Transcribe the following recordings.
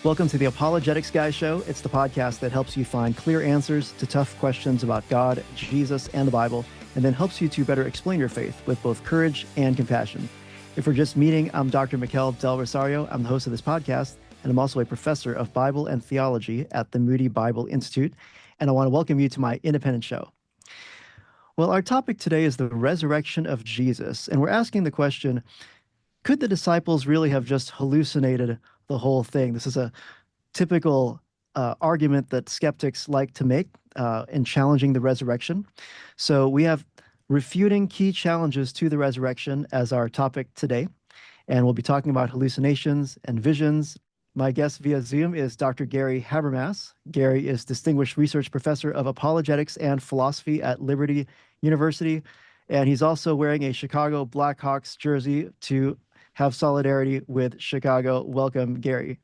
Welcome to the Apologetics Guy Show. It's the podcast that helps you find clear answers to tough questions about God, Jesus, and the Bible, and then helps you to better explain your faith with both courage and compassion. If we're just meeting, I'm Dr. Mikel Del Rosario. I'm the host of this podcast, and I'm also a professor of Bible and theology at the Moody Bible Institute, and I want to welcome you to my independent show. Well, our topic today is the resurrection of Jesus, and we're asking the question, could the disciples really have just hallucinated the whole thing? This is a typical argument that skeptics like to make in challenging the resurrection. So we have refuting key challenges to the resurrection as our topic today, and we'll be talking about hallucinations and visions. My guest via Zoom is Dr. Gary Habermas. Gary is Distinguished Research Professor of Apologetics and Philosophy at Liberty University, and he's also wearing a Chicago Blackhawks jersey to have solidarity with Chicago. Welcome, Gary.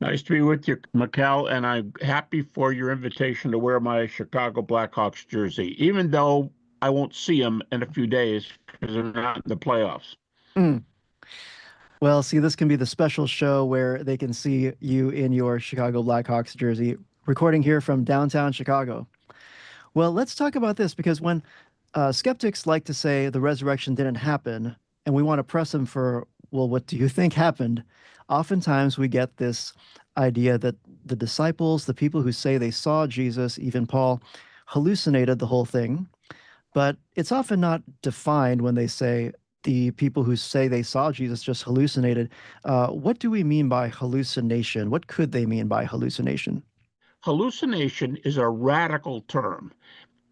Nice to be with you, Mikel, and I'm happy for your invitation to wear my Chicago Blackhawks jersey, even though I won't see them in a few days because they're not in the playoffs. Well, see, this can be the special show where they can see you in your Chicago Blackhawks jersey, recording here from downtown Chicago. Well, let's talk about this, because when skeptics like to say the resurrection didn't happen, and we want to press them for, well, what do you think happened? Oftentimes we get this idea that the disciples, the people who say they saw Jesus, even Paul, hallucinated the whole thing. But it's often not defined when they say the people who say they saw Jesus just hallucinated. What do we mean by hallucination? What could they mean by hallucination? Hallucination is a radical term.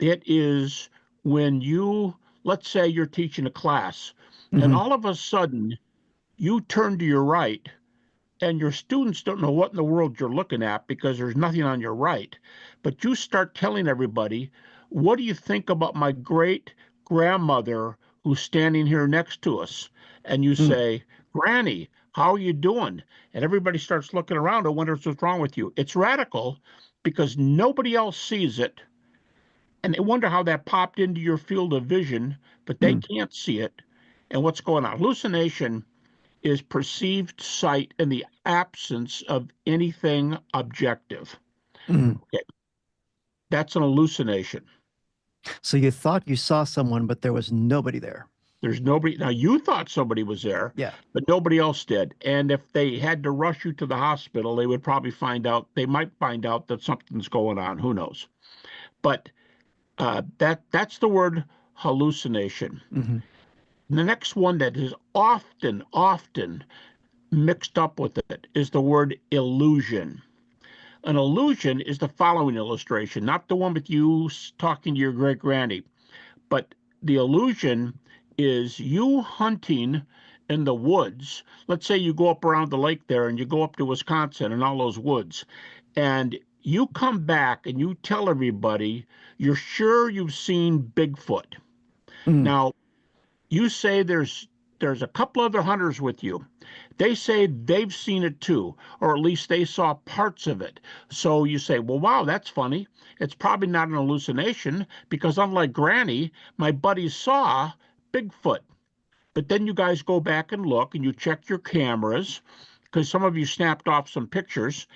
It is when you, let's say you're teaching a class, and all of a sudden you turn to your right and your students don't know what in the world you're looking at because there's nothing on your right. But you start telling everybody, what do you think about my great grandmother who's standing here next to us? And you say, Granny, how are you doing? And everybody starts looking around and wonders what's wrong with you. It's radical because nobody else sees it. And they wonder how that popped into your field of vision, but they can't see it. And what's going on? Hallucination is perceived sight in the absence of anything objective. Okay. That's an hallucination. So you thought you saw someone, but there was nobody there. There's nobody. Now, you thought somebody was there, but nobody else did. And if they had to rush you to the hospital, they would probably they might find out that something's going on. Who knows? But that's the word hallucination. The next one that is often mixed up with it is the word illusion. An illusion is the following illustration, not the one with you talking to your great-granny, but the illusion is you hunting in the woods. Let's say you go up around the lake there and you go up to Wisconsin and all those woods, and you come back and you tell everybody you're sure you've seen Bigfoot. Now, you say there's a couple other hunters with you. They say they've seen it too, or at least they saw parts of it. So you say, well, wow, that's funny. It's probably not an hallucination because unlike Granny, my buddies saw Bigfoot. But then you guys go back and look and you check your cameras because some of you snapped off some pictures,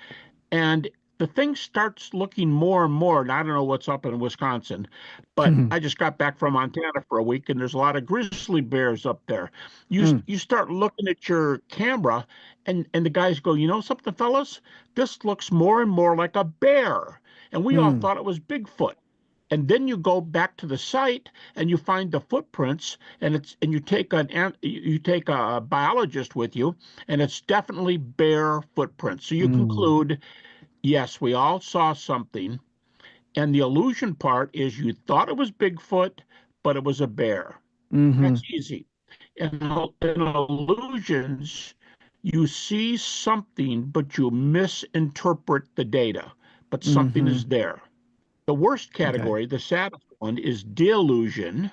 and the thing starts looking more and more, and I don't know what's up in Wisconsin, but I just got back from Montana for a week, and there's a lot of grizzly bears up there. You start looking at your camera, and the guys go, you know something, fellas? This looks more and more like a bear, and we all thought it was Bigfoot. And then you go back to the site, and you find the footprints, and you take a biologist with you, and it's definitely bear footprints. So you conclude, yes, we all saw something, and the illusion part is you thought it was Bigfoot, but it was a bear. That's easy. In illusions, you see something, but you misinterpret the data, but something is there. The worst category, the saddest one, is delusion,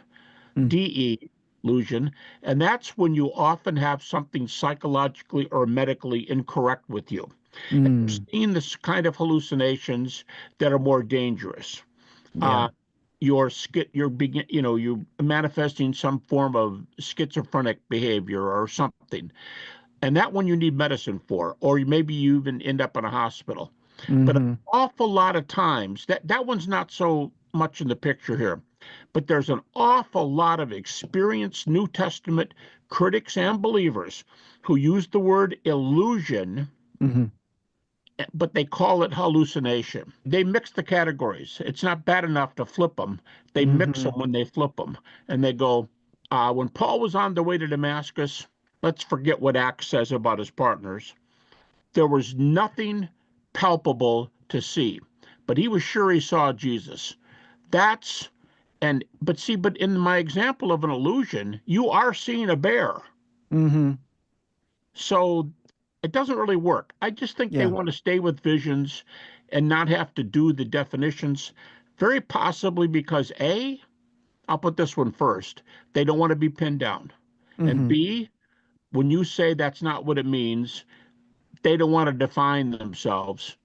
D-E-lusion, and that's when you often have something psychologically or medically incorrect with you. And you're seeing this kind of hallucinations that are more dangerous. You're manifesting some form of schizophrenic behavior or something. And that one you need medicine for, or maybe you even end up in a hospital. But Mm-hmm. an awful lot of times, that one's not so much in the picture here, but there's an awful lot of experienced New Testament critics and believers who use the word illusion, Mm-hmm. but they call it hallucination. They mix the categories. It's not bad enough to flip them. They mix Mm-hmm. them when they flip them. And they go, when Paul was on the way to Damascus, let's forget what Acts says about his partners. There was nothing palpable to see, but he was sure he saw Jesus. But in my example of an illusion, you are seeing a bear. Mm-hmm. So it doesn't really work. I just think they Yeah. want to stay with visions and not have to do the definitions, very possibly because I'll put this one first, they don't want to be pinned down. And Mm-hmm. B, when you say that's not what it means, they don't want to define themselves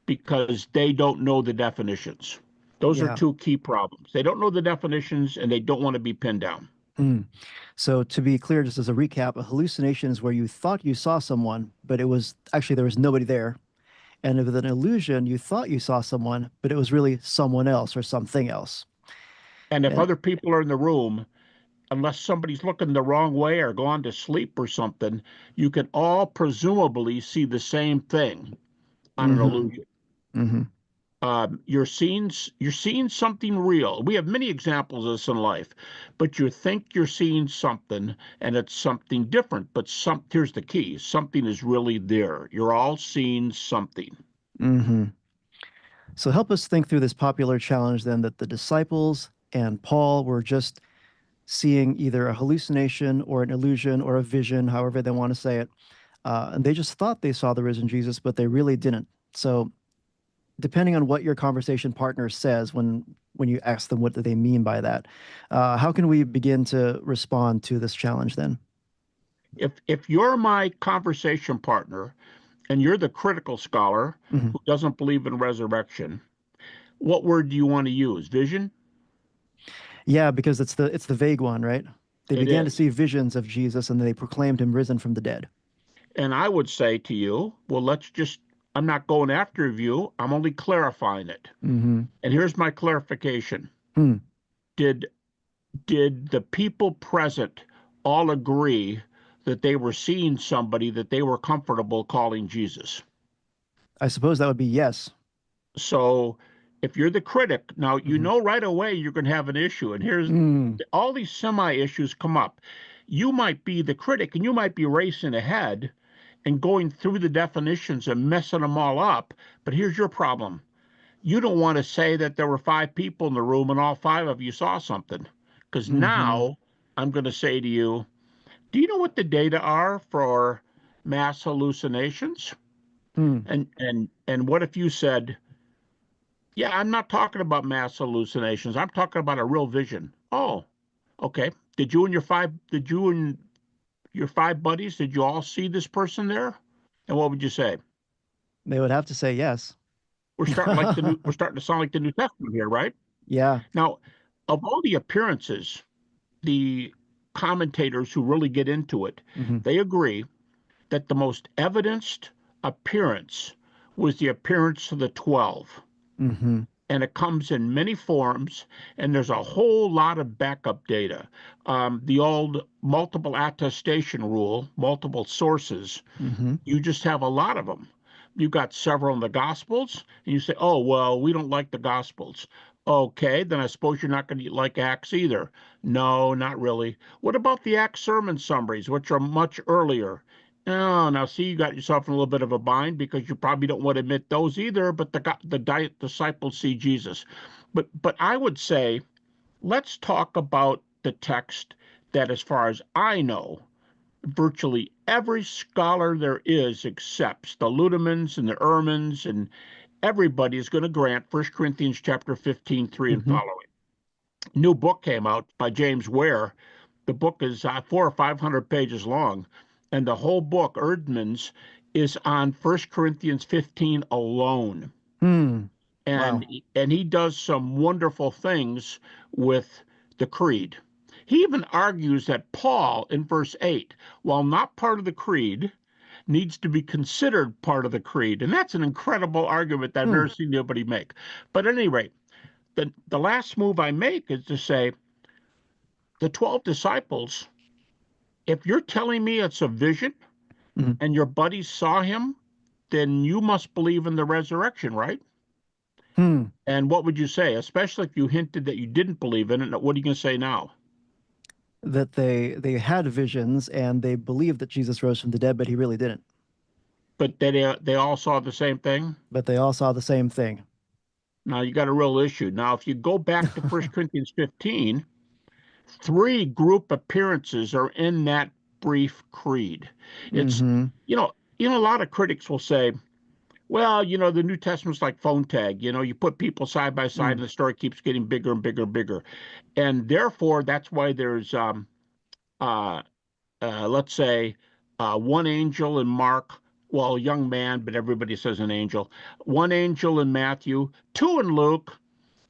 because they don't know the definitions. Those are Yeah. two key problems. They don't know the definitions and they don't want to be pinned down. Mm. So to be clear, just as a recap, a hallucination is where you thought you saw someone, but it was actually there was nobody there. And with an illusion, you thought you saw someone, but it was really someone else or something else. And if And other people are in the room, unless somebody's looking the wrong way or gone to sleep or something, you can all presumably see the same thing on an mm-hmm. illusion. Mm-hmm. You're seeing something real. We have many examples of this in life, but you think you're seeing something and it's something different. But here's the key: something is really there. You're all seeing something. Mm-hmm. So help us think through this popular challenge then that the disciples and Paul were just seeing either a hallucination or an illusion or a vision, however they want to say it. And they just thought they saw the risen Jesus, but they really didn't. So depending on what your conversation partner says when you ask them what do they mean by that, how can we begin to respond to this challenge then? If you're my conversation partner and you're the critical scholar Mhm. who doesn't believe in resurrection, what word do you want to use? Vision? Yeah, because it's the vague one, right? They It began to is. see visions of Jesus and they proclaimed him risen from the dead. And I would say to you, well, I'm not going after you. I'm only clarifying it. Mm-hmm. And here's my clarification. Hmm. Did did the people present all agree that they were seeing somebody that they were comfortable calling Jesus? I suppose that would be yes. So if you're the critic, now you Mm-hmm. know right away you're going to have an issue. And here's Mm. all these semi issues come up. You might be the critic and you might be racing ahead and going through the definitions and messing them all up. But here's your problem. You don't want to say that there were 5 people in the room and all 5 of you saw something. Because Mm-hmm. now I'm going to say to you, do you know what the data are for mass hallucinations? Hmm. And what if you said, yeah, I'm not talking about mass hallucinations. I'm talking about a real vision. Oh, okay. Did you and your 5 buddies, did you all see this person there? And what would you say? They would have to say yes. We're starting to sound like the New Testament here, right? Yeah. Now, of all the appearances, the commentators who really get into it, Mm-hmm. they agree that the most evidenced appearance was the appearance of the 12. Mm-hmm. And it comes in many forms, and there's a whole lot of backup data. The old multiple attestation rule, multiple sources, Mm-hmm. you just have a lot of them. You've got several in the Gospels, and you say, oh, well, we don't like the Gospels. Okay, then I suppose you're not going to like Acts either. No, not really. What about the Acts sermon summaries, which are much earlier? Oh, now see, you got yourself in a little bit of a bind because you probably don't want to admit those either, but the disciples see Jesus. But I would say, let's talk about the text that, as far as I know, virtually every scholar there is accepts. The Ludemans and the Ermans and everybody is going to grant 1 Corinthians chapter 15, 3 and Mm-hmm. following. New book came out by James Ware. The book is 400 or 500 pages long, and the whole book, Erdman's, is on 1 Corinthians 15 alone. Hmm. And Wow. and he does some wonderful things with the creed. He even argues that Paul, in verse 8, while not part of the creed, needs to be considered part of the creed. And that's an incredible argument that I've never seen nobody make. But at any rate, the last move I make is to say, the 12 disciples, if you're telling me it's a vision and your buddies saw him, then you must believe in the resurrection, right? And what would you say, especially if you hinted that you didn't believe in it? What are you going to say now? That they had visions and they believed that Jesus rose from the dead, but he really didn't. But they all saw the same thing? But they all saw the same thing. Now, you got a real issue. Now, if you go back to 1 Corinthians 15, 3 group appearances are in that brief creed. It's, a lot of critics will say, well, the New Testament's like phone tag. You put people side by side and the story keeps getting bigger and bigger and bigger. And therefore, that's why there's, let's say, one angel in Mark, well, a young man, but everybody says an angel, one angel in Matthew, 2 in Luke,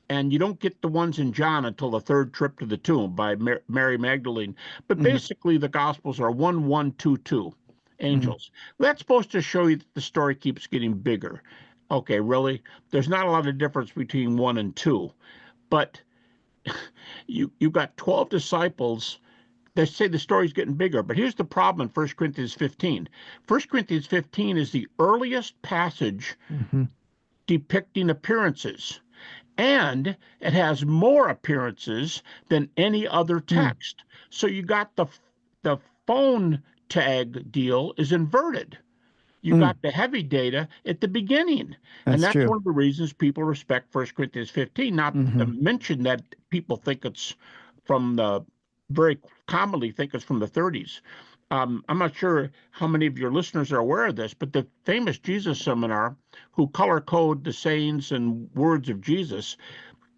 and you don't get the ones in John until the 3rd trip to the tomb by Mary Magdalene. But basically, the Gospels are 1, 1, 2, 2 angels. That's supposed to show you that the story keeps getting bigger. Okay, really? There's not a lot of difference between 1 and 2. But you got 12 disciples. They say the story's getting bigger. But here's the problem in 1 Corinthians 15. 1 Corinthians 15 is the earliest passage depicting appearances. And it has more appearances than any other text. So you got the phone tag deal is inverted. You got the heavy data at the beginning. And that's true. One of the reasons people respect 1 Corinthians 15, not to mention that people think it's very commonly think it's from the 30s. I'm not sure how many of your listeners are aware of this, but the famous Jesus Seminar, who color code the sayings and words of Jesus,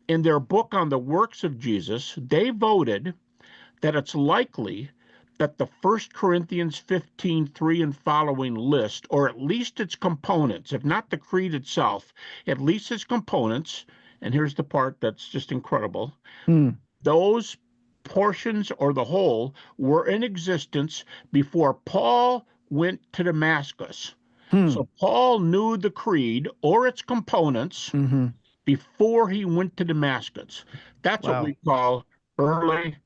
in their book on the works of Jesus, they voted that it's likely that the 1 Corinthians 15:3 and following list, or at least its components, if not the creed itself, at least its components, and here's the part that's just incredible, those portions or the whole were in existence before Paul went to Damascus. So Paul knew the creed or its components before he went to Damascus. That's what we call early.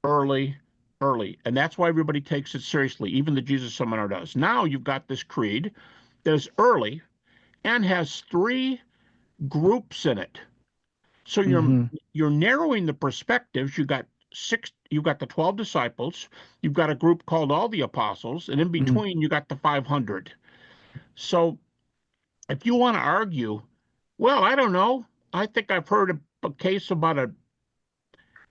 And that's why everybody takes it seriously. Even the Jesus Seminar does. Now you've got this creed that is early and has 3 groups in it. So you're narrowing the perspectives. You've got the 12 disciples, you've got a group called all the apostles, and in between you got the 500. So if you want to argue, well, I don't know, I think I've heard a case about a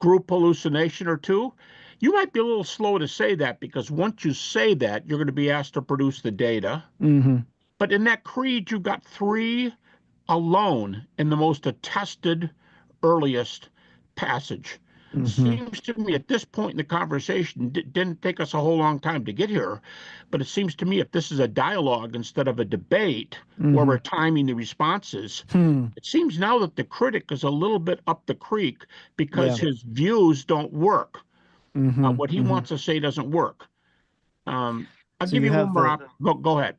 group hallucination or 2, you might be a little slow to say that, because once you say that, you're going to be asked to produce the data. But in that creed, you've got 3 alone in the most attested, earliest passage. Seems to me at this point in the conversation, didn't take us a whole long time to get here, but it seems to me if this is a dialogue instead of a debate where we're timing the responses, it seems now that the critic is a little bit up the creek because his views don't work. What he wants to say doesn't work. I'll give you one more. Go ahead.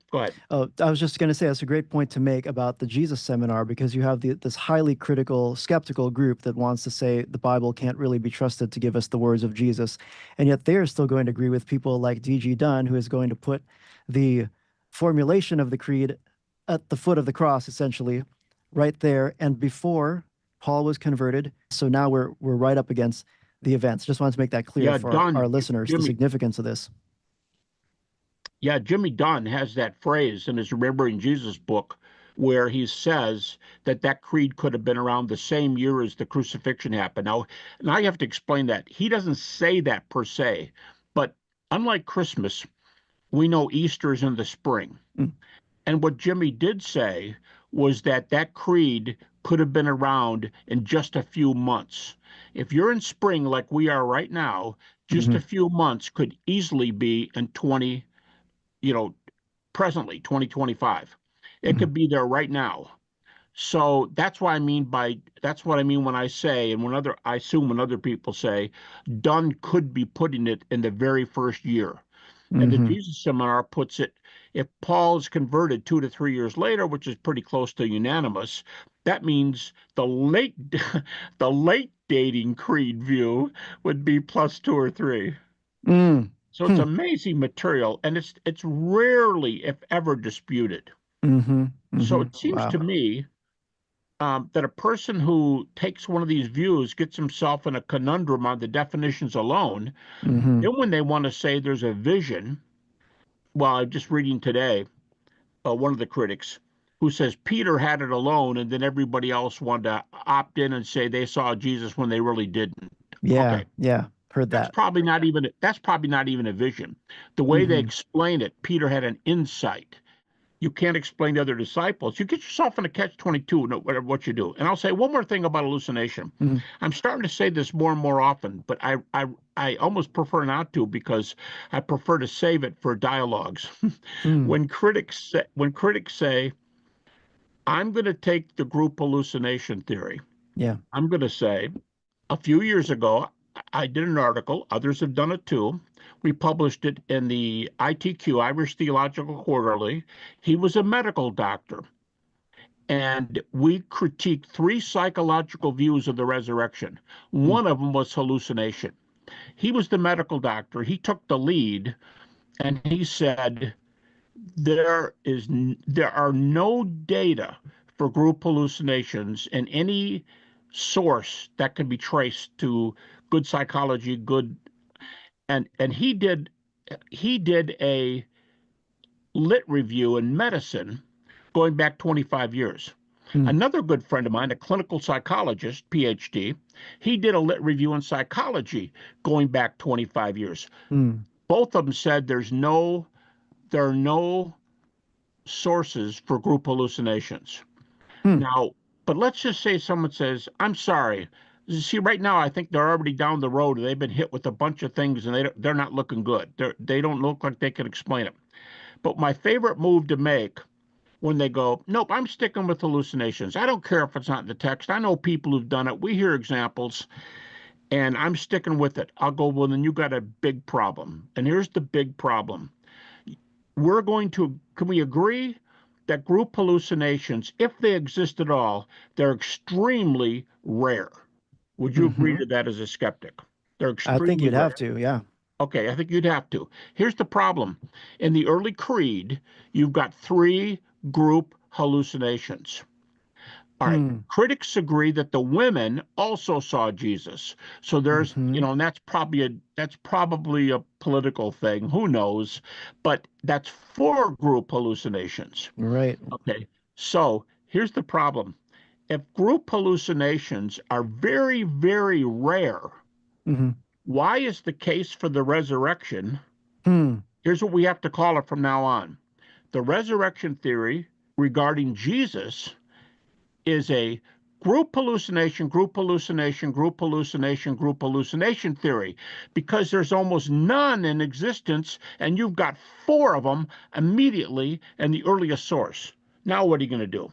Oh, I was just going to say that's a great point to make about the Jesus Seminar, because you have this highly critical, skeptical group that wants to say the Bible can't really be trusted to give us the words of Jesus. And yet they are still going to agree with people like D.G. Dunn, who is going to put the formulation of the creed at the foot of the cross, essentially, right there. And before Paul was converted. So now we're right up against the events. Just wanted to make that clear for our listeners, the significance of this. Yeah, Jimmy Dunn has that phrase in his Remembering Jesus book where he says that creed could have been around the same year as the crucifixion happened. Now you have to explain that. He doesn't say that per se, but unlike Christmas, we know Easter is in the spring. And what Jimmy did say was that creed could have been around in just a few months. If you're in spring like we are right now, just a few months could easily be in presently 2025. It could be there right now. So that's what I mean when I say, and I assume when other people say, Dunn could be putting it in the very first year. And the Mm-hmm. Jesus Seminar puts it, if Paul is converted 2 to 3 years later, which is pretty close to unanimous, that means the late the late dating creed view would be plus 2 or 3. Mm. So it's Hmm. amazing material, and it's rarely, if ever, disputed. Mm-hmm. So Mm-hmm. it seems Wow. to me that a person who takes one of these views gets himself in a conundrum on the definitions alone. Mm-hmm. Then when they want to say there's a vision, well, I'm just reading today, one of the critics who says Peter had it alone, and then everybody else wanted to opt in and say they saw Jesus when they really didn't. Yeah. Okay, Yeah. Heard that's that. probably not even a vision. The way they Mm-hmm. explain it, Peter had an insight. You can't explain to other disciples. You get yourself in a catch-22, no matter what you do. And I'll say one more thing about hallucination. Mm-hmm. I'm starting to say this more and more often, but I almost prefer not to because I prefer to save it for dialogues. Hmm. When critics say, I'm going to take the group hallucination theory, Yeah. I'm going to say, a few years ago, I did an article. Others have done it too. We published it in the ITQ, Irish Theological Quarterly. He was a medical doctor, and we critiqued 3 psychological views of the resurrection. Mm. One of them was hallucination. He was the medical doctor. He took the lead, and he said there are no data for group hallucinations in any source that can be traced to good psychology, good and he did a lit review in medicine going back 25 years. Mm. Another good friend of mine, a clinical psychologist, PhD, he did a lit review in psychology going back 25 years. Mm. Both of them said there are no sources for group hallucinations. Hmm. Now, but let's just say someone says, I'm sorry. See, right now, I think they're already down the road. They've been hit with a bunch of things, and they're not looking good. They don't look like they can explain it. But my favorite move to make when they go, nope, I'm sticking with hallucinations. I don't care if it's not in the text. I know people who've done it. We hear examples, and I'm sticking with it. I'll go, well, then you got a big problem. And here's the big problem. Can we agree that group hallucinations, if they exist at all, they're extremely rare? Would you agree Mm-hmm. to that as a skeptic? They're I think extremely you'd have rare. to. Yeah. Okay, I think you'd have to. Here's the problem. In the early creed, you've got 3 group hallucinations. All right. Hmm. Critics agree that the women also saw Jesus. So there's, Mm-hmm. and that's probably a political thing. Who knows? But that's 4 group hallucinations. Right. Okay. So here's the problem. If group hallucinations are very, very rare, Mm-hmm. why is the case for the resurrection? Hmm. Here's what we have to call it from now on. The resurrection theory regarding Jesus is a group hallucination, group hallucination, group hallucination, group hallucination theory because there's almost none in existence, and you've got 4 of them immediately in the earliest source. Now, what are you going to do?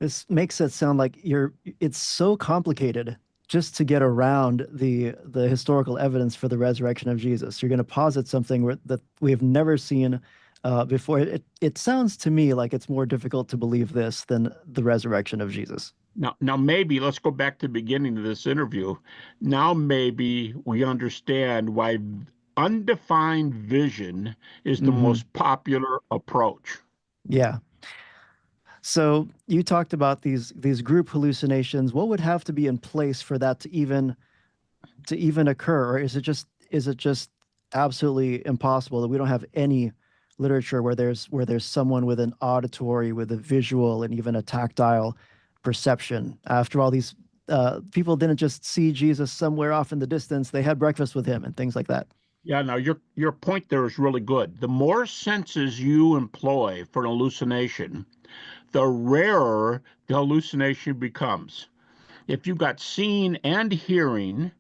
This makes it sound like it's so complicated just to get around the historical evidence for the resurrection of Jesus. You're going to posit something that we have never seen before. It sounds to me like it's more difficult to believe this than the resurrection of Jesus. Now, maybe let's go back to the beginning of this interview. Now, maybe we understand why undefined vision is the Hmm. most popular approach. Yeah. So you talked about these group hallucinations. What would have to be in place for that to even occur, or is it just absolutely impossible that we don't have any literature where there's someone with an auditory, with a visual, and even a tactile perception? After all, these people didn't just see Jesus somewhere off in the distance; they had breakfast with him and things like that. Yeah, now your point there is really good. The more senses you employ for an hallucination, the rarer the hallucination becomes. If you've got seeing and hearing,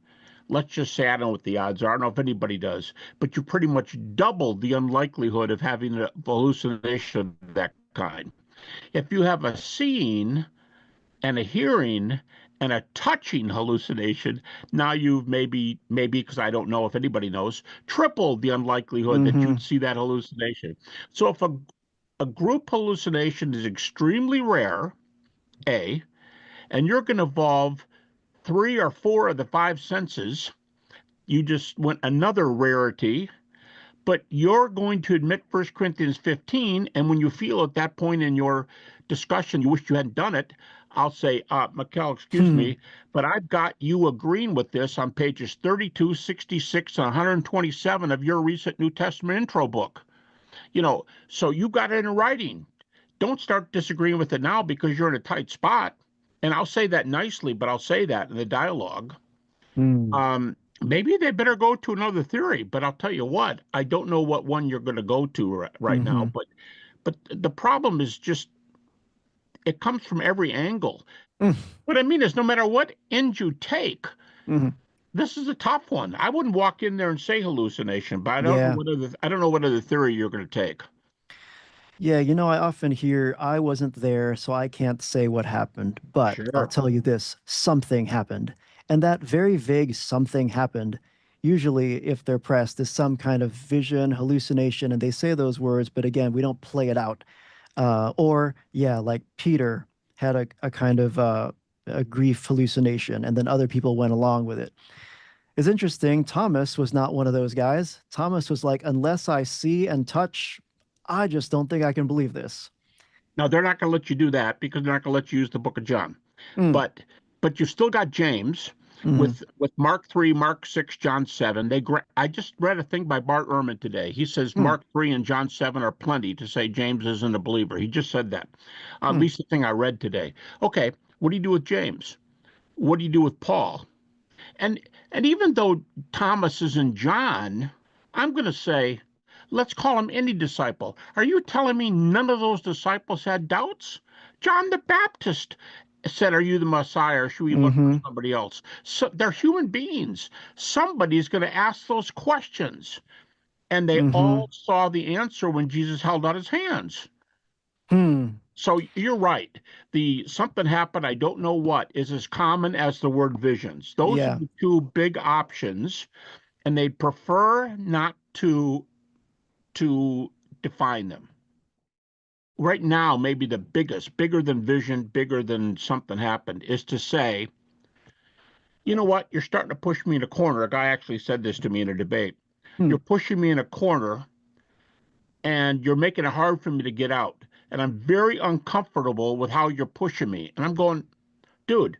let's just say, I don't know what the odds are, I don't know if anybody does, but you pretty much double the unlikelihood of having a hallucination of that kind. If you have a seeing, and a hearing and a touching hallucination, now you've maybe because I don't know if anybody knows, tripled the unlikelihood that you'd see that hallucination. So if a group hallucination is extremely rare, A, and you're going to evolve 3 or 4 of the 5 senses, you just went another rarity. But you're going to admit 1 Corinthians 15, and when you feel at that point in your discussion you wish you hadn't done it, I'll say, Mikel, excuse me, but I've got you agreeing with this on pages 32, 66, and 127 of your recent New Testament intro book. So you got it in writing. Don't start disagreeing with it now because you're in a tight spot. And I'll say that nicely, but I'll say that in the dialogue. Maybe they better go to another theory, but I'll tell you what, I don't know what one you're going to go to right now. But the problem is just, it comes from every angle. What I mean is, no matter what end you take, this is a tough one. I wouldn't walk in there and say hallucination, but I don't know what other theory you're going to take. Yeah, I often hear, I wasn't there, so I can't say what happened, but I'll tell you this, something happened. And that very vague something happened, usually, if they're pressed, is some kind of vision, hallucination, and they say those words, but again, we don't play it out. Like Peter had a kind of a grief hallucination, and then other people went along with it. It's interesting, Thomas was not one of those guys. Thomas was like, unless I see and touch, I just don't think I can believe this. Now, they're not going to let you do that because they're not going to let you use the book of John. But you still got James with Mark 3, Mark 6, John 7. I just read a thing by Bart Ehrman today. He says Mark 3 and John 7 are plenty to say James isn't a believer. He just said that. At least the thing I read today. Okay, what do you do with James? What do you do with Paul? And even though Thomas is in John, I'm going to say, let's call him any disciple. Are you telling me none of those disciples had doubts? John the Baptist said, are you the Messiah, or should we look for somebody else? So they're human beings. Somebody's going to ask those questions. And they all saw the answer when Jesus held out his hands. So you're right. The something happened, I don't know what, is as common as the word visions. Those are the two big options, and they'd prefer not to define them. Right now, maybe the biggest, bigger than vision, bigger than something happened, is to say, you know what, you're starting to push me in a corner. A guy actually said this to me in a debate. You're pushing me in a corner, and you're making it hard for me to get out. And I'm very uncomfortable with how you're pushing me. And I'm going, dude,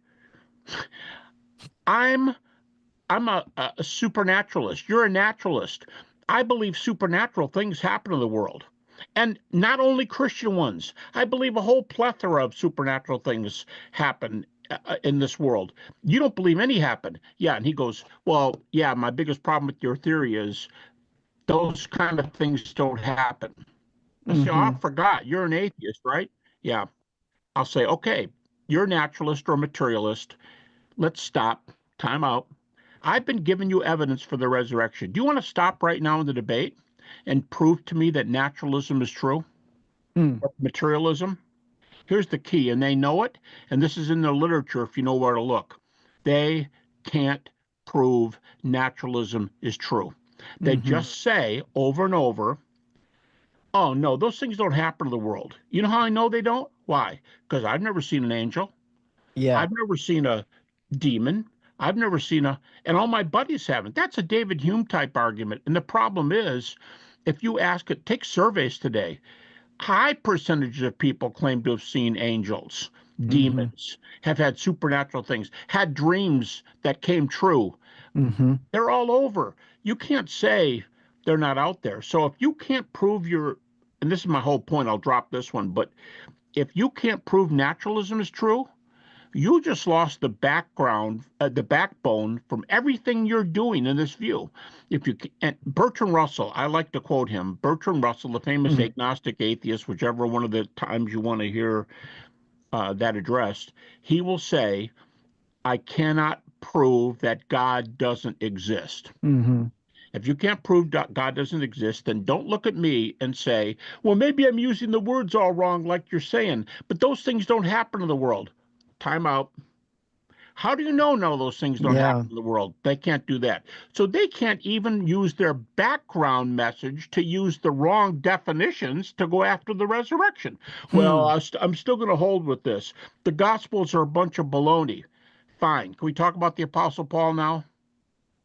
I'm a supernaturalist. You're a naturalist. I believe supernatural things happen in the world. And not only Christian ones. I believe a whole plethora of supernatural things happen in this world. You don't believe any happen. Yeah, and he goes, well, yeah, my biggest problem with your theory is those kind of things don't happen. I say, oh, I forgot. You're an atheist, right? Yeah. I'll say, okay, you're a naturalist or a materialist. Let's stop. Time out. I've been giving you evidence for the resurrection. Do you want to stop right now in the debate and prove to me that naturalism is true? Or materialism? Here's the key, and they know it, and this is in the literature if you know where to look. They can't prove naturalism is true. They just say over and over, oh, no, those things don't happen in the world. You know how I know they don't? Why? Because I've never seen an angel. Yeah. I've never seen a demon. I've never seen and all my buddies haven't. That's a David Hume type argument. And the problem is, if you ask it, take surveys today, high percentages of people claim to have seen angels, demons, have had supernatural things, had dreams that came true. They're all over. You can't say they're not out there. So if you can't prove and this is my whole point, I'll drop this one, but if you can't prove naturalism is true, you just lost the backbone from everything you're doing in this view. And Bertrand Russell, I like to quote him, Bertrand Russell, the famous agnostic atheist, whichever one of the times you want to hear that addressed, he will say, I cannot prove that God doesn't exist. If you can't prove God doesn't exist, then don't look at me and say, well, maybe I'm using the words all wrong like you're saying, but those things don't happen in the world. time out. How do you know none of those things don't happen in the world? They can't do that. So they can't even use their background message to use the wrong definitions to go after the resurrection. Well, I'm still going to hold with this. The Gospels are a bunch of baloney. Fine. Can we talk about the Apostle Paul now?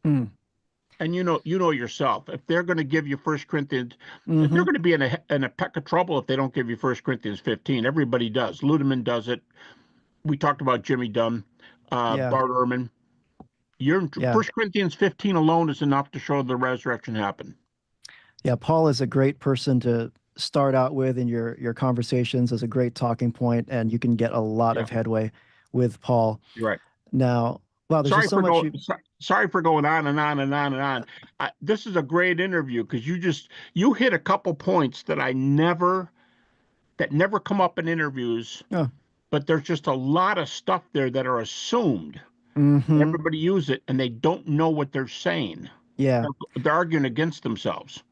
And you know yourself, if they're going to give you 1 Corinthians, they're going to be in a peck of trouble if they don't give you 1 Corinthians 15. Everybody does. Ludeman does it. We talked about Jimmy Dunn. Bart Ehrman. 1 Corinthians 15 alone is enough to show the resurrection happened. Yeah, Paul is a great person to start out with in your conversations as a great talking point, and you can get a lot of headway with Paul. You're right. Now, wow, there's just so much. Sorry for going on and on and on and on. This is a great interview because you hit a couple points that never come up in interviews. Oh. But there's just a lot of stuff there that are assumed. Everybody use it, and they don't know what they're saying. Yeah. They're arguing against themselves.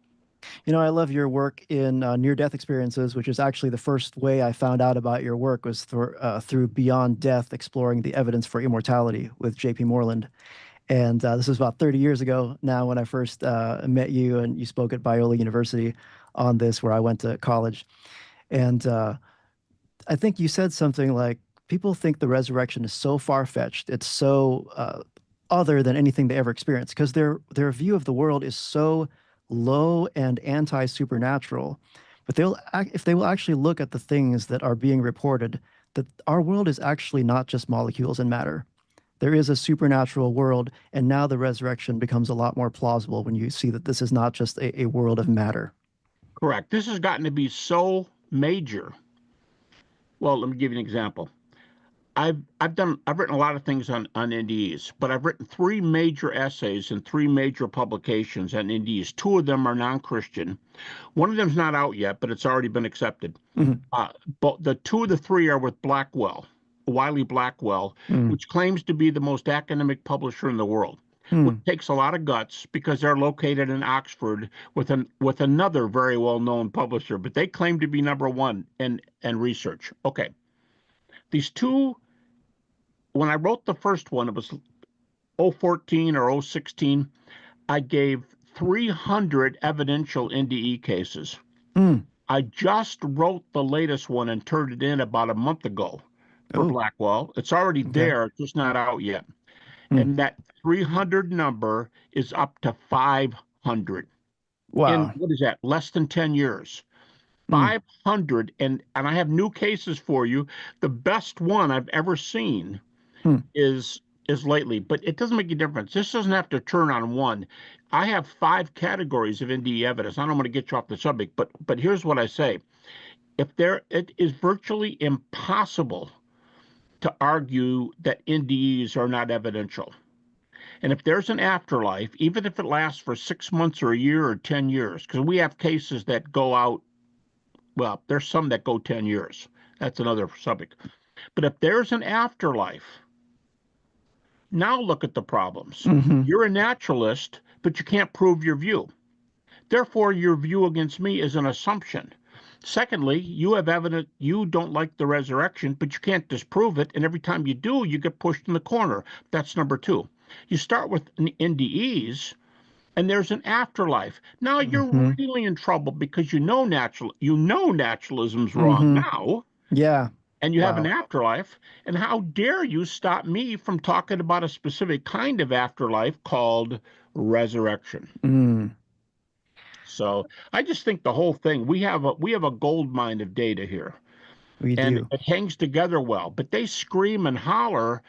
You know, I love your work in near-death experiences, which is actually the first way I found out about your work was through Beyond Death, Exploring the Evidence for Immortality with J.P. Moreland. And this was about 30 years ago now when I first met you, and you spoke at Biola University on this, where I went to college. And I think you said something like, people think the resurrection is so far-fetched, it's so other than anything they ever experienced, because their view of the world is so low and anti-supernatural. But if they will actually look at the things that are being reported, that our world is actually not just molecules and matter. There is a supernatural world, and now the resurrection becomes a lot more plausible when you see that this is not just a world of matter. Correct. This has gotten to be so major. Well, let me give you an example. I've written a lot of things on NDEs, but I've written 3 major essays and 3 major publications on NDEs. 2 of them are non-Christian. One of them's not out yet, but it's already been accepted. But the 2 of the 3 are with Blackwell, Wiley Blackwell, which claims to be the most academic publisher in the world. Which takes a lot of guts because they're located in Oxford with another very well-known publisher, but they claim to be #1 in research. Okay. These 2, when I wrote the first one, it was 014 or 016, I gave 300 evidential NDE cases. I just wrote the latest one and turned it in about a month ago for Blackwell. It's already there, it's just not out yet. And that 300 number is up to 500. Wow. In, what is that, less than 10 years. 500, and I have new cases for you. The best one I've ever seen is lately, but it doesn't make a difference. This doesn't have to turn on one. I have 5 categories of NDE evidence. I don't want to get you off the subject, but here's what I say. It is virtually impossible to argue that NDEs are not evidential. And if there's an afterlife, even if it lasts for 6 months or a year or 10 years, because we have cases that go out, well, there's some that go 10 years. That's another subject. But if there's an afterlife, now look at the problems. You're a naturalist, but you can't prove your view. Therefore, your view against me is an assumption. Secondly, you have evidence you don't like the resurrection, but you can't disprove it. And every time you do, you get pushed in the corner. That's #2. You start with NDEs, and there's an afterlife. Now you're really in trouble because you know naturalism's wrong now. Yeah. And you have an afterlife. And how dare you stop me from talking about a specific kind of afterlife called resurrection? So I just think the whole thing, we have a gold mine of data here. We do. And it hangs together well. But they scream and holler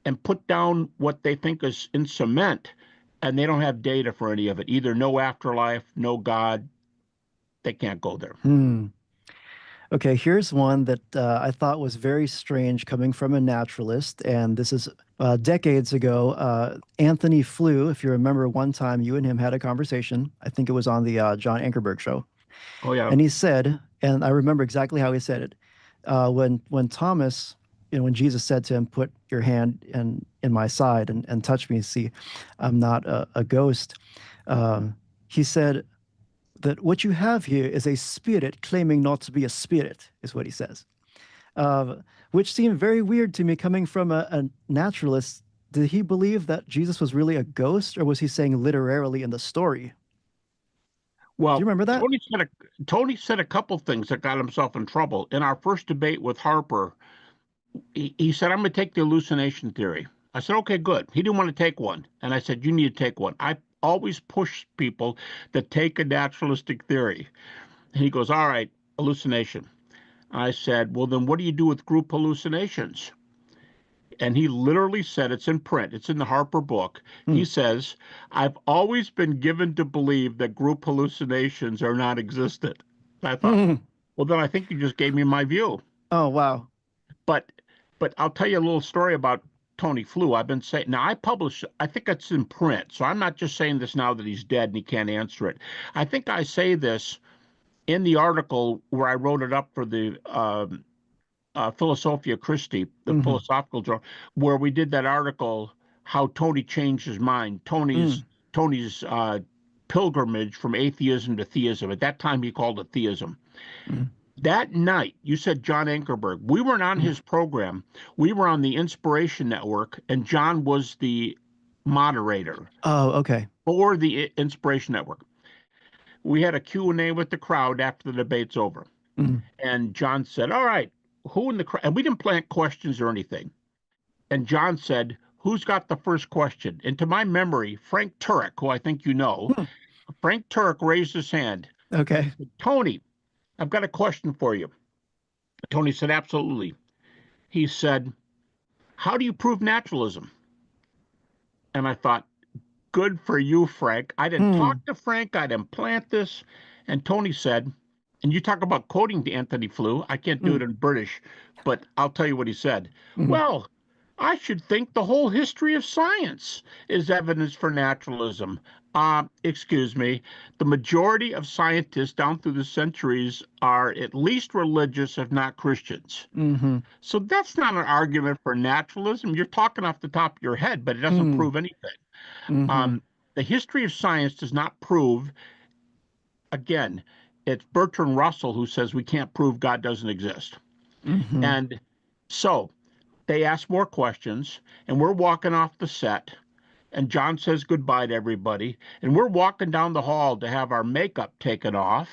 and put down what they think is in cement, and they don't have data for any of it. Either no afterlife, no God. They can't go there. Okay, here's one that I thought was very strange coming from a naturalist, and this is decades ago. Anthony Flew, if you remember, one time you and him had a conversation. I think it was on the John Ankerberg show. Oh, yeah. And he said, and I remember exactly how he said it, when Thomas, when Jesus said to him, "Put your hand in my side and touch me, see, I'm not a ghost." He said that what you have here is a spirit claiming not to be a spirit, is what he says. which seemed very weird to me coming from a naturalist. Did he believe that Jesus was really a ghost, or was he saying literally in the story? Do you Well, remember that? Tony said a couple things that got himself in trouble. In our first debate with Harper, he said, I'm going to take the hallucination theory. I said, okay, good. He didn't want to take one. And I said, you need to take one. I always push people to take a naturalistic theory. And he goes, all right, hallucination. I said, well, then what do you do with group hallucinations? And he literally said, it's in print, it's in the Harper book. He says, I've always been given to believe that group hallucinations are not existent. I thought, well, then I think you just gave me my view. Oh, wow. But I'll tell you a little story about Tony Flew. I've been saying, now I think it's in print, so I'm not just saying this now that he's dead and he can't answer it. I think I say this in the article where I wrote it up for the Philosophia Christi, the philosophical journal, where we did that article, how Tony changed his mind, Tony's pilgrimage from atheism to theism. At that time, he called it theism. That night, you said John Ankerberg. We weren't on his program. We were on the Inspiration Network, and John was the moderator. Oh, okay. For the Inspiration Network. We had a Q&A with the crowd after the debate's over. And John said, all right, who in the crowd? And we didn't plant questions or anything. And John said, who's got the first question? And to my memory, Frank Turek, who I think you know, Frank Turek raised his hand. Okay. Said, Tony, I've got a question for you. Tony said, absolutely. He said, how do you prove naturalism? And I thought, good for you, Frank. I didn't talk to Frank. I didn't plant this. And Tony said, and you talk about quoting to Anthony Flew. I can't do it in British, but I'll tell you what he said. Well, I should think the whole history of science is evidence for naturalism. Excuse me. The majority of scientists down through the centuries are at least religious, if not Christians. So that's not an argument for naturalism. You're talking off the top of your head, but it doesn't prove anything. The history of science does not prove, again, it's Bertrand Russell who says we can't prove God doesn't exist. And so they ask more questions, and we're walking off the set, and John says goodbye to everybody, and we're walking down the hall to have our makeup taken off,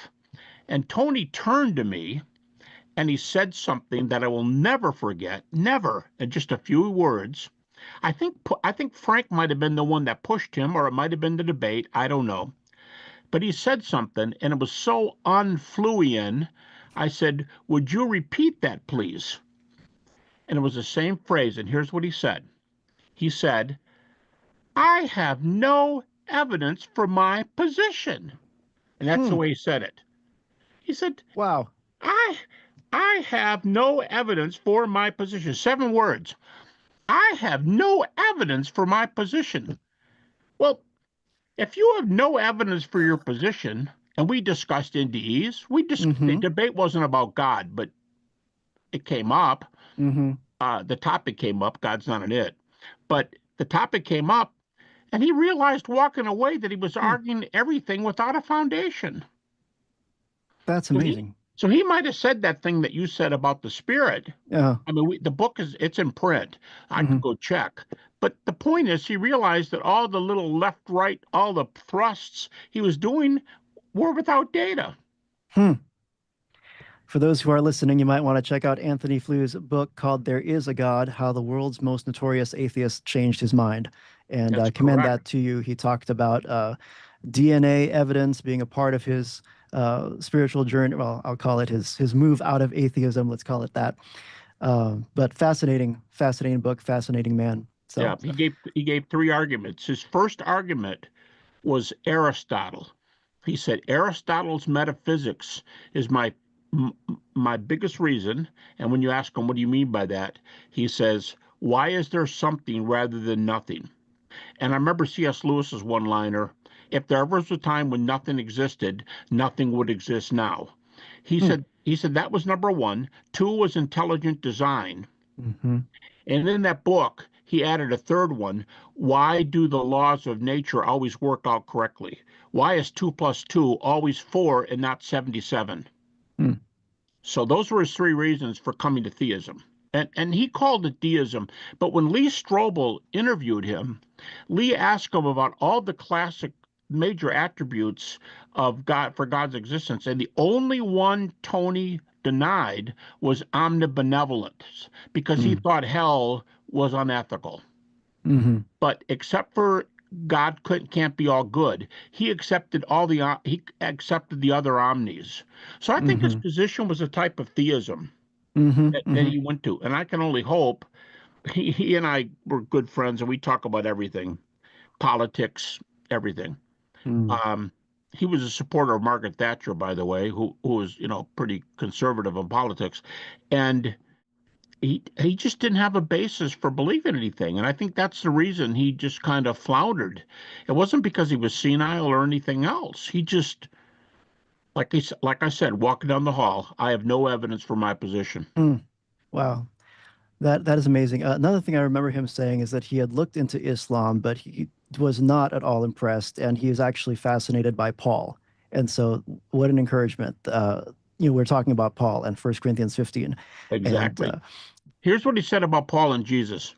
and Tony turned to me, and he said something that I will never forget, never, in just a few words. I think Frank might have been the one that pushed him, or it might have been the debate. I don't know. But he said something, and it was so un-Flewian. I said, would you repeat that, please? And it was the same phrase, and here's what he said. He said, I have no evidence for my position. And that's the way he said it. He said, wow, I have no evidence for my position. 7 words. I have no evidence for my position. Well, if you have no evidence for your position, and we discussed NDEs, the debate wasn't about God, but it came up. The topic came up. God's not an it. But the topic came up, and he realized walking away that he was arguing everything without a foundation. That's amazing. So he might have said that thing that you said about the spirit. Yeah. I mean, the book it's in print. I can go check. But the point is, he realized that all the little left, right, all the thrusts he was doing were without data. For those who are listening, you might want to check out Anthony Flew's book called There Is a God, How the World's Most Notorious Atheist Changed His Mind. And I commend that to you. He talked about DNA evidence being a part of his spiritual journey. Well, I'll call it his move out of atheism. Let's call it that. But fascinating book, fascinating man. So, yeah, he gave 3 arguments. His first argument was Aristotle. He said Aristotle's metaphysics is my biggest reason. And when you ask him, what do you mean by that? He says, why is there something rather than nothing? And I remember C.S. Lewis's one-liner, if there ever was a time when nothing existed, nothing would exist now. He said that was number 1. 2 was intelligent design. And in that book, he added a third one. Why do the laws of nature always work out correctly? Why is 2 + 2 always 4 and not 77? So those were his three reasons for coming to theism. And he called it deism. But when Lee Strobel interviewed him, Lee asked him about all the classic major attributes of God, for God's existence. And the only one Tony denied was omnibenevolence, because he thought hell was unethical. But except for God can't be all good, he accepted the other omnis. So I think his position was a type of theism that he went to. And I can only hope, he and I were good friends, and we talk about everything, politics, everything. He was a supporter of Margaret Thatcher, by the way, who was, pretty conservative in politics. And he just didn't have a basis for believing anything. And I think that's the reason he just kind of floundered. It wasn't because he was senile or anything else. He just, like I said, walking down the hall, I have no evidence for my position. Wow. That is amazing. Another thing I remember him saying is that he had looked into Islam, but he was not at all impressed, and he is actually fascinated by Paul. And so what an encouragement. We're talking about Paul and 1 Corinthians 15. Exactly. And, here's what he said about Paul and Jesus.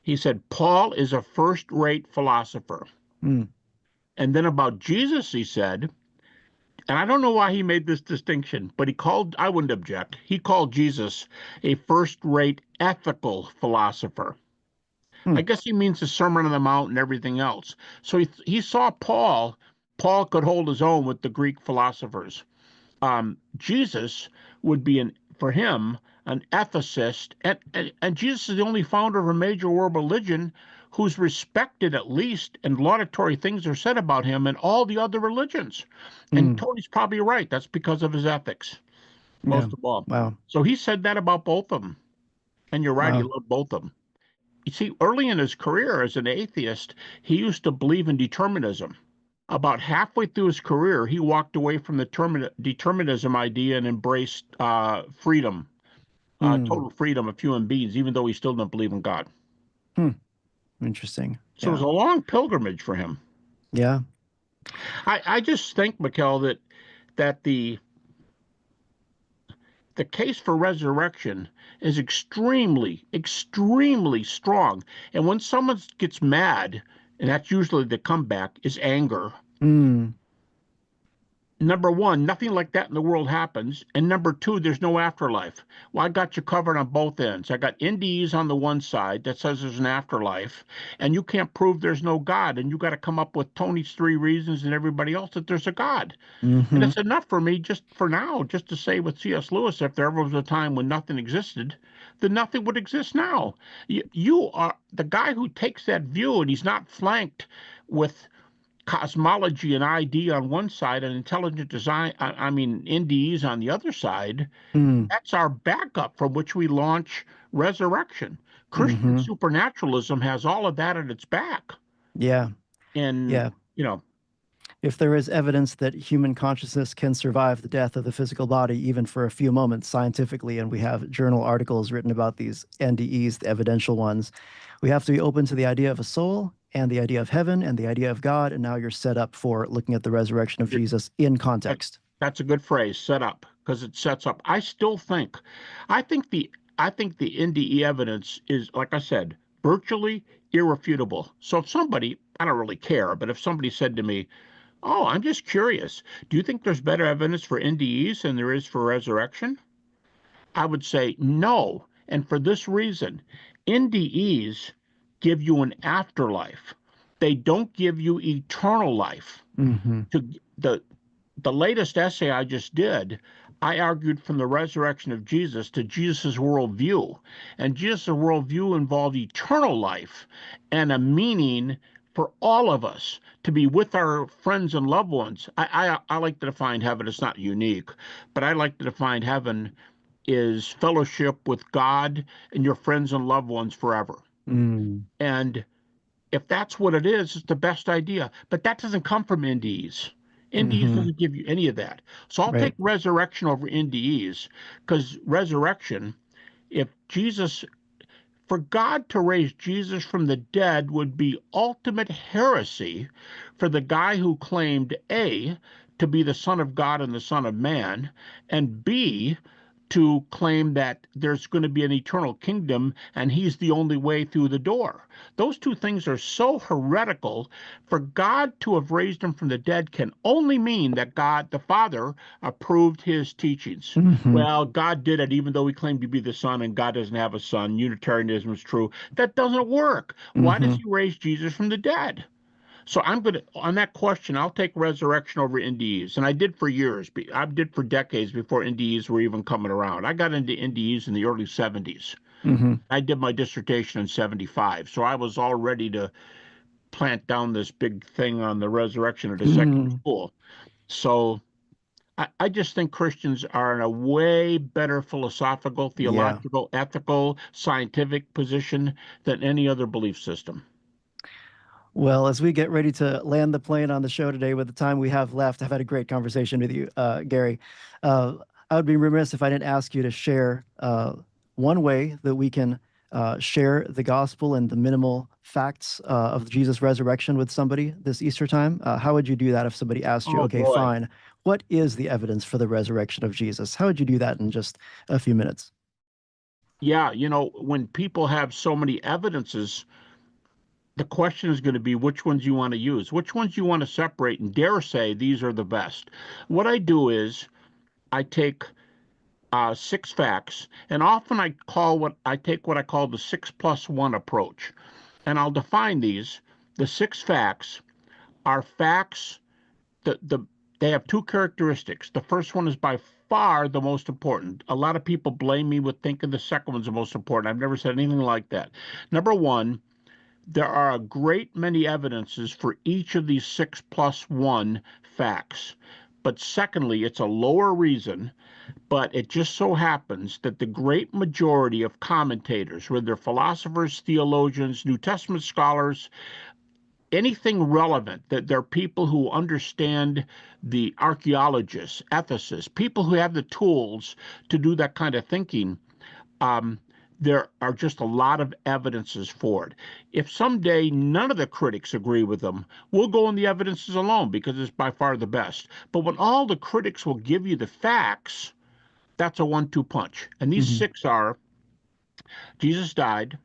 He said, Paul is a first-rate philosopher. And then about Jesus, he said, and I don't know why he made this distinction, but I wouldn't object, he called Jesus a first-rate ethical philosopher. I guess he means the Sermon on the Mount and everything else. So he saw Paul could hold his own with the Greek philosophers. Jesus would be, for him, an ethicist, and Jesus is the only founder of a major world religion who's respected, at least, and laudatory things are said about him in all the other religions. And Tony's probably right. That's because of his ethics, most of all. Wow. So he said that about both of them. And you're right, he loved both of them. You see, early in his career as an atheist, he used to believe in determinism. About halfway through his career, he walked away from the determinism idea and embraced freedom, total freedom of human beings, even though he still didn't believe in God. Interesting. So it was a long pilgrimage for him. Yeah. I just think, Mikel, that the case for resurrection is extremely, extremely strong. And when someone gets mad, and that's usually the comeback, is anger. Number one, nothing like that in the world happens. And number two, there's no afterlife. Well, I got you covered on both ends. I got NDEs on the one side that says there's an afterlife, and you can't prove there's no God. And you got to come up with Tony's three reasons and everybody else that there's a God. And it's enough for me just for now, just to say with C.S. Lewis, if there ever was a time when nothing existed, then nothing would exist now. You are the guy who takes that view, and he's not flanked with cosmology and ID on one side and intelligent design, NDEs on the other side. That's our backup from which we launch resurrection. Christian supernaturalism has all of that at its back. Yeah. And, if there is evidence that human consciousness can survive the death of the physical body, even for a few moments scientifically, and we have journal articles written about these NDEs, the evidential ones, we have to be open to the idea of a soul and the idea of heaven and the idea of God. And now you're set up for looking at the resurrection of Jesus in context. That's a good phrase, set up, because it sets up. I think the NDE evidence is, like I said, virtually irrefutable. So if somebody, I don't really care, but if somebody said to me, oh, I'm just curious, do you think there's better evidence for NDEs than there is for resurrection? I would say no. And for this reason, NDEs give you an afterlife. They don't give you eternal life. The latest essay I just did, I argued from the resurrection of Jesus to Jesus' worldview. And Jesus' worldview involved eternal life and a meaning for all of us to be with our friends and loved ones. I like to define heaven. It's not unique, but I like to define heaven is fellowship with God and your friends and loved ones forever. And if that's what it is, it's the best idea. But that doesn't come from NDEs. NDEs doesn't give you any of that. So I'll take resurrection over NDEs, because resurrection, for God to raise Jesus from the dead would be ultimate heresy for the guy who claimed A, to be the Son of God and the Son of Man, and B, to claim that there's going to be an eternal kingdom and he's the only way through the door. Those two things are so heretical. For God to have raised him from the dead can only mean that God the Father approved his teachings. Well, God did it even though he claimed to be the Son, and God doesn't have a son. Unitarianism is true. That doesn't work. Why does he raise Jesus from the dead? So I'm going to, on that question, I'll take resurrection over NDEs. And I did for years. I did for decades before NDEs were even coming around. I got into NDEs in the early 70s. I did my dissertation in 75. So I was all ready to plant down this big thing on the resurrection at a secular school. So I just think Christians are in a way better philosophical, theological, ethical, scientific position than any other belief system. Well, as we get ready to land the plane on the show today with the time we have left, I've had a great conversation with you, Gary. I would be remiss if I didn't ask you to share one way that we can share the gospel and the minimal facts of Jesus' resurrection with somebody this Easter time. How would you do that if somebody asked you, okay, fine, what is the evidence for the resurrection of Jesus? How would you do that in just a few minutes? Yeah, when people have so many evidences, the question is going to be which ones you want to use, which ones you want to separate and dare say these are the best. What I do is I take 6 facts, and often I take what I call the 6+1 approach. And I'll define these. The 6 facts are facts that they have 2 characteristics. The first one is by far the most important. A lot of people blame me with thinking the second one's the most important. I've never said anything like that. Number 1, there are a great many evidences for each of these 6+1 facts. But secondly, it's a lower reason, but it just so happens that the great majority of commentators, whether they're philosophers, theologians, New Testament scholars, anything relevant, that they're people who understand, the archaeologists, ethicists, people who have the tools to do that kind of thinking, there are just a lot of evidences for it. If someday none of the critics agree with them, we'll go on the evidences alone because it's by far the best. But when all the critics will give you the facts, that's a 1-2 punch. And these 6 are: Jesus died.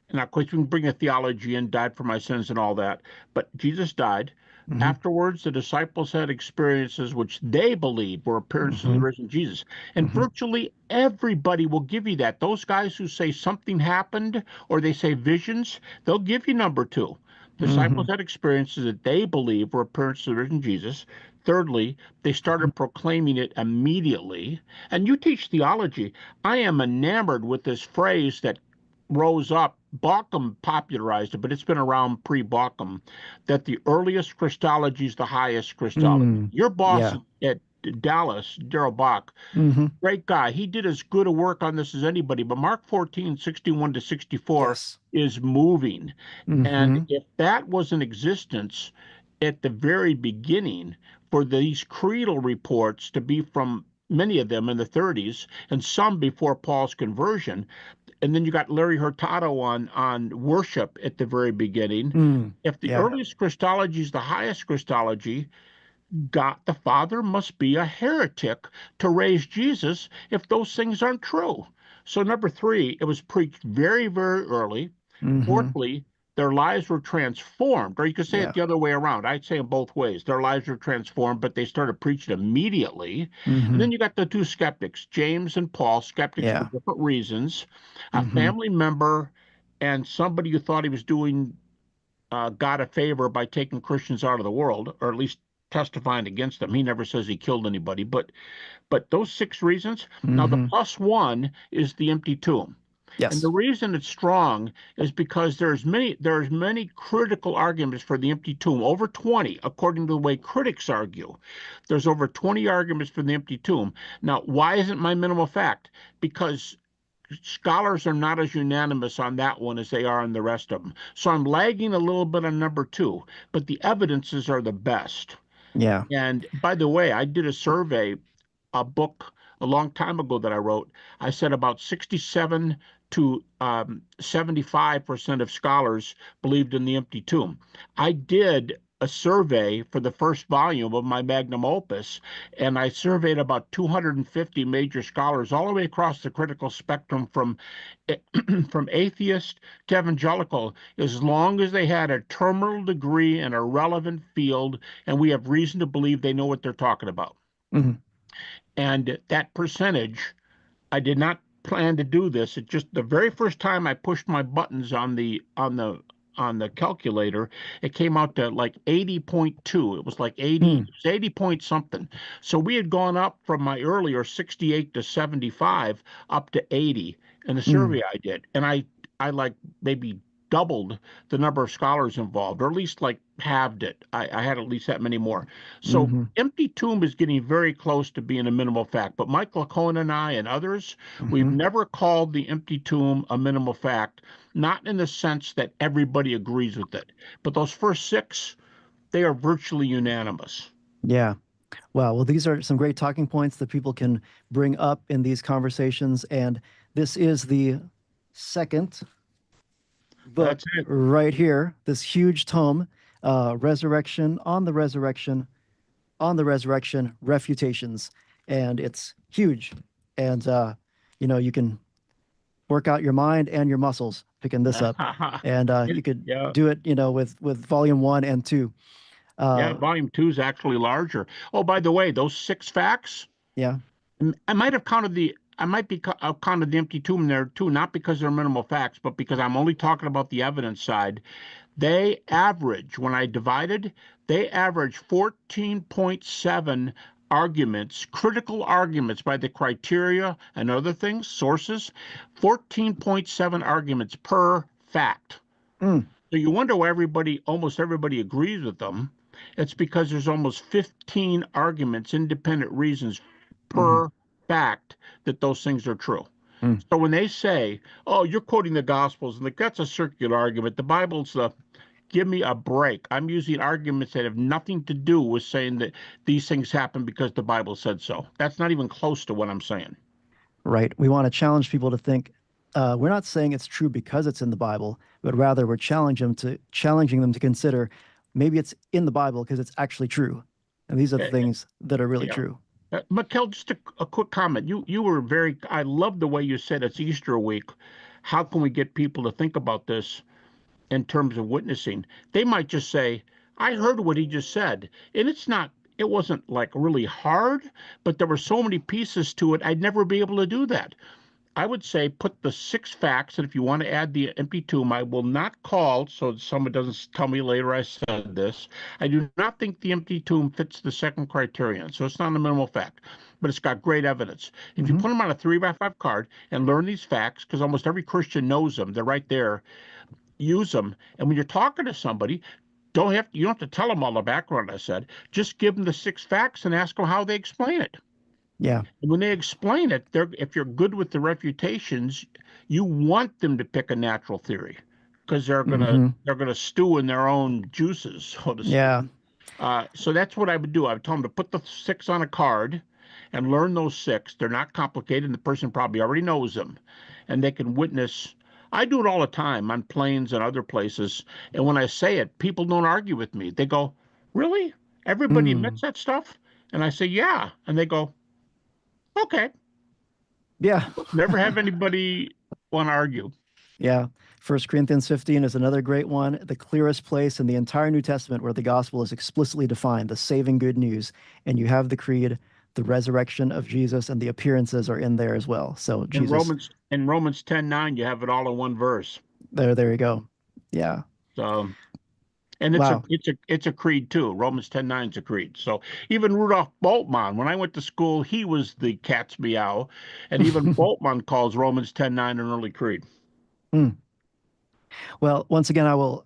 And of course, we can bring a theology in, died for my sins and all that. But Jesus died. Afterwards, the disciples had experiences which they believed were appearances of the risen Jesus. And virtually everybody will give you that. Those guys who say something happened or they say visions, they'll give you number 2. Disciples had experiences that they believe were appearances of the risen Jesus. Thirdly, they started proclaiming it immediately. And you teach theology. I am enamored with this phrase that rose up. Bauckham popularized it, but it's been around pre-Bauckham, that the earliest Christology is the highest Christology. Your boss at Dallas, Darrell Bach, great guy. He did as good a work on this as anybody, but Mark 14:61-64 is moving. And if that was in existence at the very beginning, for these creedal reports to be from many of them in the 30s and some before Paul's conversion, and then you got Larry Hurtado on worship at the very beginning. If the earliest Christology is the highest Christology, God the Father must be a heretic to raise Jesus if those things aren't true. So number 3, it was preached very, very early. Fourthly, their lives were transformed, or you could say it the other way around. I'd say in both ways. Their lives were transformed, but they started preaching immediately. And then you got the 2 skeptics, James and Paul, skeptics for different reasons. A family member and somebody who thought he was doing God a favor by taking Christians out of the world, or at least testifying against them. He never says he killed anybody, but those 6 reasons. Now, the +1 is the empty tomb. Yes. And the reason it's strong is because there's many critical arguments for the empty tomb, over 20, according to the way critics argue. There's over 20 arguments for the empty tomb. Now, why isn't my minimal fact? Because scholars are not as unanimous on that one as they are on the rest of them. So I'm lagging a little bit on number 2, but the evidences are the best. Yeah. And by the way, I did a survey, a book a long time ago that I wrote. I said about 67 to 75% of scholars believed in the empty tomb. I did a survey for the first volume of my magnum opus, and I surveyed about 250 major scholars all the way across the critical spectrum from from atheist to evangelical, as long as they had a terminal degree in a relevant field, and we have reason to believe they know what they're talking about. Mm-hmm. And that percentage, I did not plan to do this. It just the very first time I pushed my buttons on the calculator, it came out to like 80.2. It was like 80, it was 80 point something. So we had gone up from my earlier 68 to 75 up to 80 in the survey I did. And I like maybe doubled the number of scholars involved, or at least like halved it. I had at least that many more. So empty tomb is getting very close to being a minimal fact. But Michael Cohen and I and others, we've never called the empty tomb a minimal fact, not in the sense that everybody agrees with it. But those first 6, they are virtually unanimous. Yeah. Wow. Well, these are some great talking points that people can bring up in these conversations. And this is the second book right here, this huge tome, Resurrection, on the Resurrection, Refutations. And it's huge. And, you can work out your mind and your muscles picking this up. And you could do it, with volume 1 and 2. Volume 2 is actually larger. Oh, by the way, those 6 facts. Yeah. I might have counted the empty tomb there too, not because they're minimal facts, but because I'm only talking about the evidence side. They average, when I divided, they average 14.7 arguments, critical arguments by the criteria and other things, sources, 14.7 arguments per fact. So you wonder why almost everybody agrees with them. It's because there's almost 15 arguments, independent reasons per fact that those things are true. So when they say, oh, you're quoting the Gospels, and that's a circular argument, the Bible's give me a break. I'm using arguments that have nothing to do with saying that these things happen because the Bible said so. That's not even close to what I'm saying. Right. We want to challenge people to think, we're not saying it's true because it's in the Bible, but rather we're challenging them to consider maybe it's in the Bible because it's actually true. And these are the things that are really true. Mikel, just a quick comment. You were I love the way you said it's Easter week. How can we get people to think about this in terms of witnessing? They might just say, I heard what he just said. And it wasn't like really hard, but there were so many pieces to it, I'd never be able to do that. I would say put the 6 facts, and if you want to add the empty tomb, I will not call, so someone doesn't tell me later I said this. I do not think the empty tomb fits the second criterion, so it's not a minimal fact, but it's got great evidence. If you put them on a 3x5 card and learn these facts, because almost every Christian knows them, they're right there, use them, and when you're talking to somebody, you don't have to tell them all the background I said. Just give them the 6 facts and ask them how they explain it. Yeah. And when they explain it, if you're good with the refutations, you want them to pick a natural theory because they're gonna stew in their own juices, so to speak. Yeah. So that's what I would do. I would tell them to put the 6 on a card and learn those 6. They're not complicated, and the person probably already knows them, and they can witness. I do it all the time on planes and other places, and when I say it, people don't argue with me. They go, "Really? Everybody admits that stuff?" And I say, "Yeah," and they go, okay. Yeah. Never have anybody want to argue. Yeah. 1 Corinthians 15 is another great one. The clearest place in the entire New Testament where the gospel is explicitly defined, the saving good news. And you have the creed, the resurrection of Jesus, and the appearances are in there as well. So Jesus. In Romans 10:9, you have it all in one verse. There you go. Yeah. So, and it's a creed too. Romans 10:9 is a creed. So even Rudolf Bultmann, when I went to school, he was the cat's meow, and even Bultmann calls Romans 10:9 an early creed. Well, once again, I will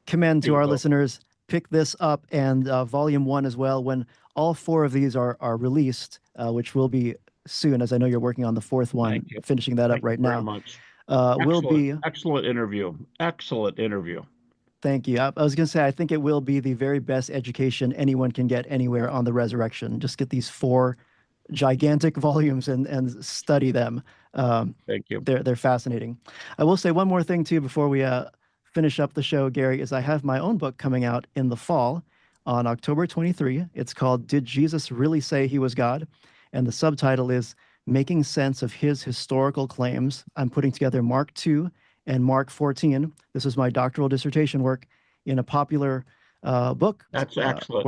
commend to our listeners, pick this up, and volume 1 as well. When all 4 of these are released, which will be soon, as I know you're working on the 4th one, finishing that up right now. Much. Will be excellent interview. Excellent interview. Thank you. I was going to say, I think it will be the very best education anyone can get anywhere on the resurrection. Just get these 4 gigantic volumes and study them. Thank you. They're fascinating. I will say one more thing too before we finish up the show, Gary, is I have my own book coming out in the fall on October 23. It's called Did Jesus Really Say He Was God? And the subtitle is Making Sense of His Historical Claims. I'm putting together Mark 2 and Mark 14. This is my doctoral dissertation work in a popular book. That's excellent.